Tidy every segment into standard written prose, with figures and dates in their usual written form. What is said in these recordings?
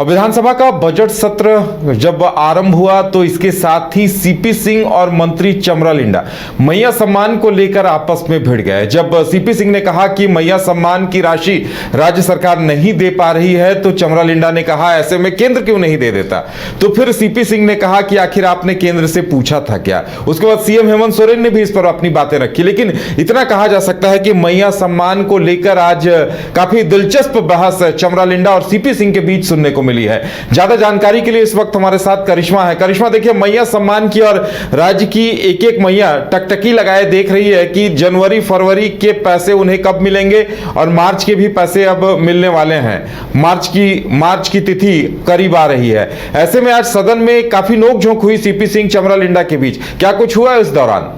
और विधानसभा का बजट सत्र जब आरंभ हुआ तो इसके साथ ही सीपी सिंह और मंत्री चमरालिंडा मैया सम्मान को लेकर आपस में भिड़ गए। जब सीपी सिंह ने कहा कि मैया सम्मान की राशि राज्य सरकार नहीं दे पा रही है तो चमरालिंडा ने कहा ऐसे में केंद्र क्यों नहीं दे देता। तो फिर सीपी सिंह ने कहा कि आखिर आपने केंद्र से पूछा था क्या। उसके बाद सीएम हेमंत सोरेन ने भी इस पर अपनी बातें रखी। लेकिन इतना कहा जा सकता है कि मैया सम्मान को लेकर आज काफी दिलचस्प बहस चमरालिंडा और सीपी सिंह के बीच सुनने को मिली है। ज्यादा जानकारी के लिए इस वक्त हमारे साथ करिश्मा है। करिश्मा, देखिए मैया सम्मान की और राज्य की एक एक मैया टकटकी लगाए देख रही है कि जनवरी फरवरी के पैसे उन्हें कब मिलेंगे और मार्च के भी पैसे अब मिलने वाले हैं। मार्च की तिथि करीब आ रही है। ऐसे में आज सदन में काफी नोकझोंक हुई सीपी सिंह चमरालिंडा के बीच। क्या कुछ हुआ इस दौरान?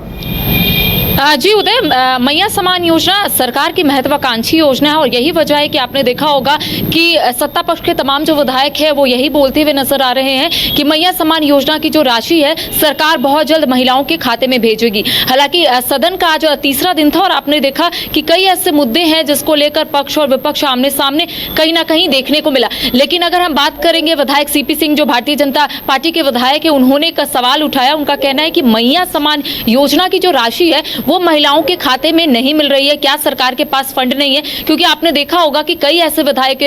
जी उदय, मैया सम्मान योजना सरकार की महत्वाकांक्षी योजना है और यही वजह है कि आपने देखा होगा कि सत्ता पक्ष के तमाम जो विधायक है वो यही बोलते हुए नजर आ रहे हैं कि मैया सम्मान योजना की जो राशि है सरकार बहुत जल्द महिलाओं के खाते में भेजेगी। हालांकि सदन का आज तीसरा दिन था और आपने देखा कि कई ऐसे मुद्दे हैं जिसको लेकर पक्ष और विपक्ष आमने सामने कहीं ना कहीं देखने को मिला। लेकिन अगर हम बात करेंगे विधायक सीपी सिंह जो भारतीय जनता पार्टी के विधायक है, उन्होंने एक सवाल उठाया। उनका कहना है कि मैया सम्मान योजना की जो राशि है वो महिलाओं के खाते में नहीं मिल रही है। क्या सरकार के पास फंड नहीं है? क्योंकि आपने देखा होगा कि कई ऐसे विधायक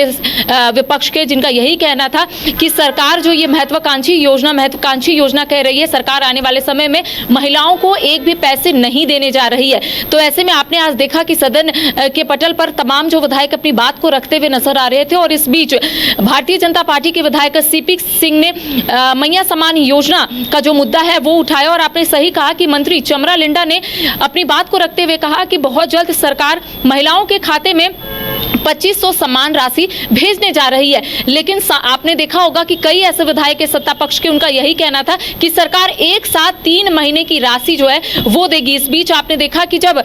विपक्ष के जिनका यही कहना था कि सरकार जो ये महत्वाकांक्षी योजना कह रही है, सरकार आने वाले समय में महिलाओं को एक भी पैसे नहीं देने जा रही है। तो ऐसे में आपने आज देखा कि सदन के पटल पर तमाम जो विधायक अपनी बात को रखते हुए नजर आ रहे थे और इस बीच भारतीय जनता पार्टी के विधायक सीपी सिंह ने मैया सम्मान योजना का जो मुद्दा है वो उठाया और आपने सही कहा कि मंत्री चमरालिंडा ने अपनी बात को रखते हुए कहा कि बहुत जल्द सरकार महिलाओं के खाते में 2500 सम्मान राशि भेजने जा रही है। लेकिन आपने देखा होगा कि कई ऐसे विधायक के सत्ता पक्ष के उनका यही कहना था कि सरकार एक साथ 3 महीने की राशि जो है वो देगी। इस बीच आपने देखा कि जब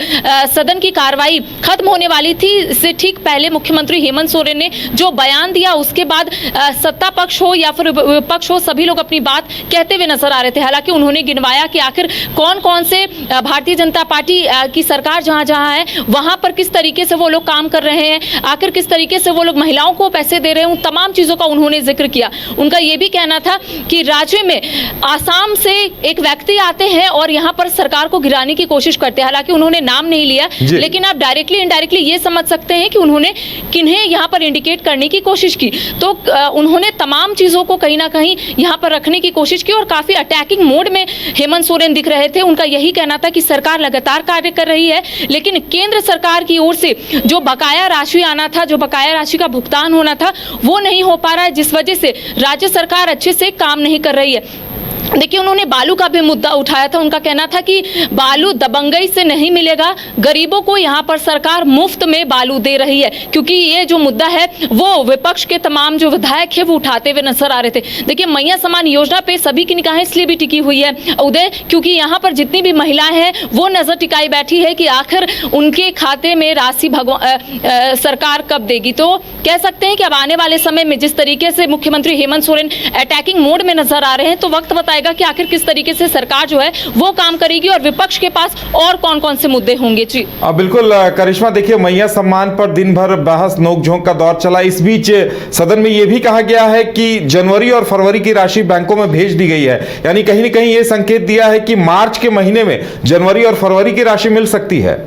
सदन की कार्रवाई खत्म होने वाली थी इससे ठीक पहले मुख्यमंत्री हेमंत सोरेन ने जो बयान दिया उसके बाद सत्ता पक्ष हो या फिर विपक्ष हो सभी लोग अपनी बात कहते हुए नजर आ रहे थे। हालांकि उन्होंने गिनवाया कि आखिर कौन कौन से भारतीय जनता पार्टी की सरकार जहां जहां है वहां पर किस तरीके से वो लोग काम कर रहे हैं, आखिर किस तरीके से वो लोग महिलाओं को पैसे दे रहे हैं, उन तमाम चीजों का उन्होंने जिक्र किया। उनका ये भी कहना था कि राज्य में आसाम से एक व्यक्ति आते हैं और यहाँ पर सरकार को गिराने की कोशिश करते हैं। हालांकि उन्होंने नाम नहीं लिया, लेकिन आप डायरेक्टली इनडायरेक्टली ये समझ सकते हैं कि उन्होंने किन्हें यहाँ पर इंडिकेट करने की कोशिश की। तो उन्होंने तमाम चीजों को कहीं ना कहीं यहाँ पर रखने की कोशिश की और काफी अटैकिंग मोड में हेमंत सोरेन दिख रहे थे। उनका यही कहना था कि सरकार लगातार कार्य कर रही है, लेकिन केंद्र सरकार की ओर से जो बकाया राशि आना था, जो बकाया राशि का भुगतान होना था वो नहीं हो पा रहा है, जिस वजह से राज्य सरकार अच्छे से काम नहीं कर रही है। देखिए उन्होंने बालू का भी मुद्दा उठाया था। उनका कहना था कि बालू दबंगई से नहीं मिलेगा, गरीबों को यहाँ पर सरकार मुफ्त में बालू दे रही है। क्योंकि ये जो मुद्दा है वो विपक्ष के तमाम जो विधायक है वो उठाते हुए नजर आ रहे थे। देखिए मैया सम्मान योजना पे सभी की निगाहें इसलिए भी टिकी हुई है उदय, क्योंकि यहाँ पर जितनी भी महिलाएं हैं वो नजर टिकाई बैठी है कि आखिर उनके खाते में राशि सरकार कब देगी। तो कह सकते हैं कि अब आने वाले समय में जिस तरीके से मुख्यमंत्री हेमंत सोरेन अटैकिंग मोड में नजर आ रहे हैं तो वक्त बताएगा कि आखिर किस तरीके से सरकार जो है वो काम करेगी और विपक्ष के पास और कौन कौन से मुद्दे होंगे। जी बिल्कुल करिश्मा, देखिए मैया सम्मान पर दिन भर बहस नोकझोंक का दौर चला। इस बीच सदन में यह भी कहा गया है कि जनवरी और फरवरी की राशि बैंकों में भेज दी गई है, यानी कहीं ना कहीं यह संकेत दिया है कि मार्च के महीने में जनवरी और फरवरी की राशि मिल सकती है।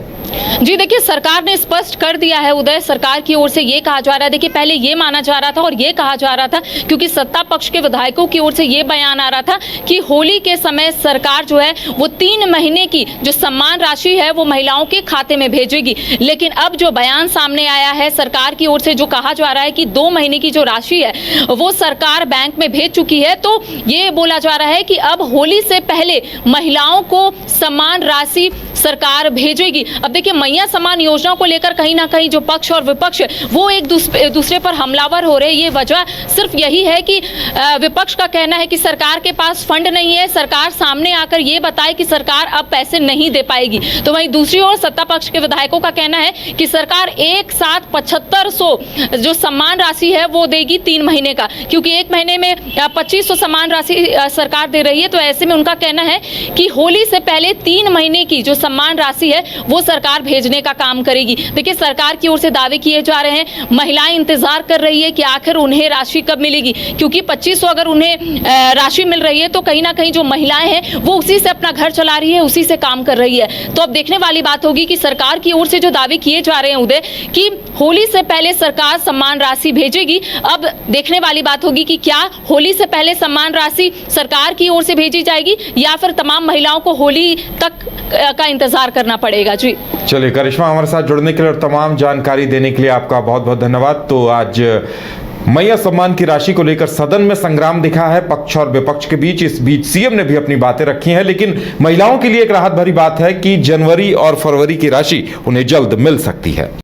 जी देखिए सरकार ने स्पष्ट कर दिया है उदय, सरकार की ओर से ये कहा जा रहा है। देखिए पहले ये माना जा रहा था और ये कहा जा रहा था क्योंकि सत्ता पक्ष के विधायकों की ओर से ये बयान आ रहा था कि होली के समय सरकार जो है वो 3 महीने की जो सम्मान राशि है वो महिलाओं के खाते में भेजेगी। लेकिन अब जो बयान सामने आया है सरकार की ओर से जो कहा जा रहा है कि 2 महीने की जो राशि है वो सरकार बैंक में भेज चुकी है। तो ये बोला जा रहा है कि अब होली से पहले महिलाओं को सम्मान राशि सरकार भेजेगी। अब देखिए मैया सम्मान योजना को लेकर कहीं ना कहीं जो पक्ष और विपक्ष वो एक दूसरे पर हमलावर हो रहे हैं। ये वजह सिर्फ यही है कि विपक्ष का कहना है कि सरकार के पास फंड नहीं है, सरकार सामने आकर ये बताए कि सरकार अब पैसे नहीं दे पाएगी। तो वहीं दूसरी ओर सत्ता पक्ष के विधायकों का कहना है कि सरकार एक साथ 7500 जो सम्मान राशि है वो देगी 3 महीने का, क्योंकि एक महीने में 2500 सम्मान राशि सरकार दे रही है। तो ऐसे में उनका कहना है कि होली से पहले 3 महीने की जो सम्मान राशि है वो सरकार भेजने का काम करेगी। देखिए, सरकार की ओर से दावे किए जा रहे हैं, महिलाएं इंतजार कर रही है कि आखिर उन्हें राशि कब मिलेगी, क्योंकि 2500 अगर उन्हें राशि मिल रही है तो कहीं ना कहीं जो महिलाएं हैं वो उसी से अपना घर चला रही है, उसी से काम कर रही है। तो अब देखने वाली बात होगी कि सरकार की ओर से जो दावे किए जा रहे हैं उदय, कि होली से पहले सरकार सम्मान राशि भेजेगी, अब देखने वाली बात होगी कि क्या होली से पहले सम्मान राशि सरकार की ओर से भेजी जाएगी या फिर तमाम महिलाओं को होली तक का इंतजार करना पड़ेगा। जी चलिए करिश्मा, हमारे साथ जुड़ने के लिए और तमाम जानकारी देने के लिए आपका बहुत बहुत धन्यवाद। तो आज मैया सम्मान की राशि को लेकर सदन में संग्राम दिखा है पक्ष और विपक्ष के बीच। इस बीच सीएम ने भी अपनी बातें रखी हैं, लेकिन महिलाओं के लिए एक राहत भरी बात है कि जनवरी और फरवरी की राशि उन्हें जल्द मिल सकती है।